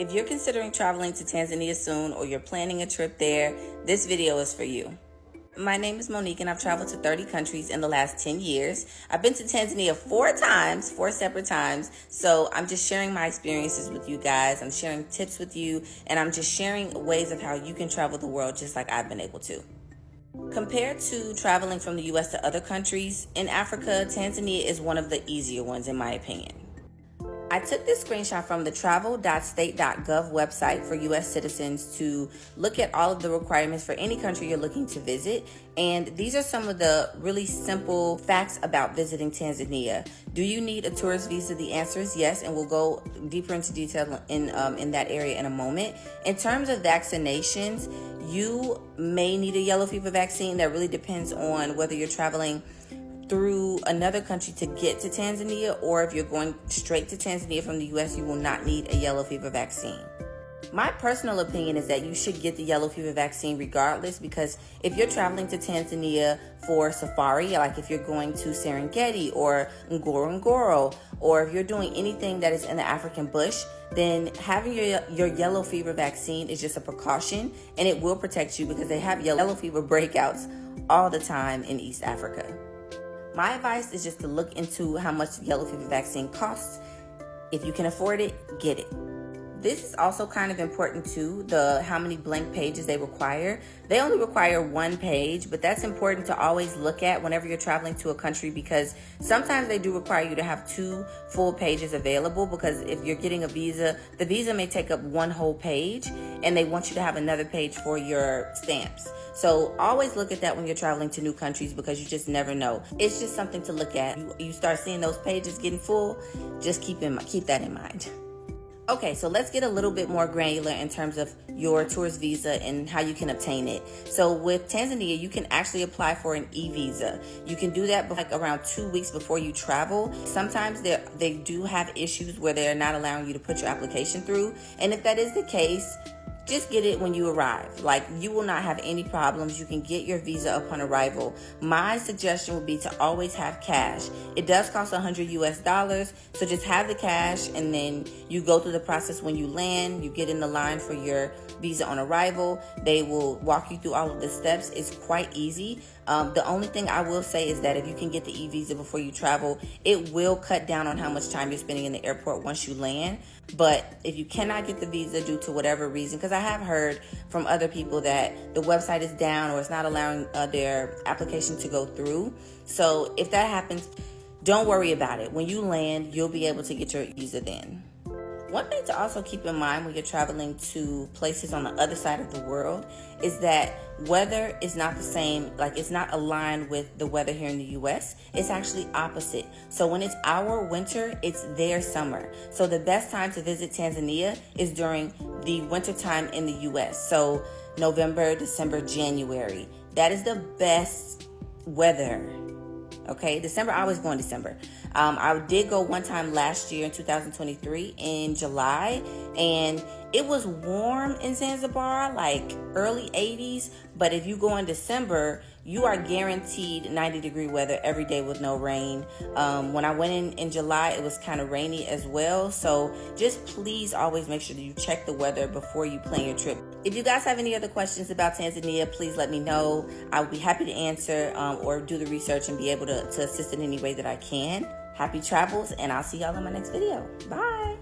If you're considering traveling to Tanzania soon or you're planning a trip there, this video is for you. My name is Monique and I've traveled to 30 countries in the last 10 years. I've been to Tanzania 4 separate times. So I'm just sharing my experiences with you guys. I'm sharing tips with you, and I'm just sharing ways of how you can travel the world just like I've been able to. Compared to traveling from the US to other countries, in Africa, Tanzania is one of the easier ones in my opinion. I took this screenshot from the travel.state.gov website for U.S. citizens to look at all of the requirements for any country you're looking to visit. And these are some of the really simple facts about visiting Tanzania. Do you need a tourist visa? The answer is yes, and we'll go deeper into detail in that area in a moment. In terms of vaccinations, you may need a yellow fever vaccine. That really depends on whether you're traveling through another country to get to Tanzania, or if you're going straight to Tanzania from the US, you will not need a yellow fever vaccine. My personal opinion is that you should get the yellow fever vaccine regardless, because if you're traveling to Tanzania for safari, like if you're going to Serengeti or Ngorongoro, or if you're doing anything that is in the African bush, then having your yellow fever vaccine is just a precaution, and it will protect you because they have yellow fever breakouts all the time in East Africa. My advice is just to look into how much the yellow fever vaccine costs. If you can afford it, get it. This is also kind of important too, how many blank pages they require. They only require 1 page, but that's important to always look at whenever you're traveling to a country, because sometimes they do require you to have 2 full pages available, because if you're getting a visa, the visa may take up 1 whole page and they want you to have another page for your stamps. So always look at that when you're traveling to new countries, because you just never know. It's just something to look at. You start seeing those pages getting full, just keep that in mind. Okay, so let's get a little bit more granular in terms of your tourist visa and how you can obtain it. So with Tanzania, you can actually apply for an e-visa. You can do that like around 2 weeks before you travel. Sometimes they do have issues where they're not allowing you to put your application through. And if that is the case, just get it when you arrive. Like, you will not have any problems. You can get your visa upon arrival. My suggestion would be to always have cash. It does cost $100 US, so just have the cash, and then you go through the process when you land. You get in the line for your visa on arrival. They will walk you through all of the steps. It's quite easy. The only thing I will say is that if you can get the e-visa before you travel, it will cut down on how much time you're spending in the airport once you land. But if you cannot get the visa due to whatever reason, because I have heard from other people that the website is down or it's not allowing their application to go through. So if that happens, don't worry about it. When you land, you'll be able to get your visa then. One thing to also keep in mind when you're traveling to places on the other side of the world is that weather is not the same, like it's not aligned with the weather here in the US. It's actually opposite. So when it's our winter, it's their summer. So the best time to visit Tanzania is during the winter time in the US. So November, December, January. That is the best weather. Okay, December, I always go in December. I did go one time last year in 2023 in July, and it was warm in Zanzibar, like early 80s. But if you go in December, you are guaranteed 90-degree weather every day with no rain. When I went in July, it was kind of rainy as well. So just please always make sure that you check the weather before you plan your trip. If you guys have any other questions about Tanzania, please let me know. I will be happy to answer or do the research and be able to assist in any way that I can. Happy travels, and I'll see y'all in my next video. Bye.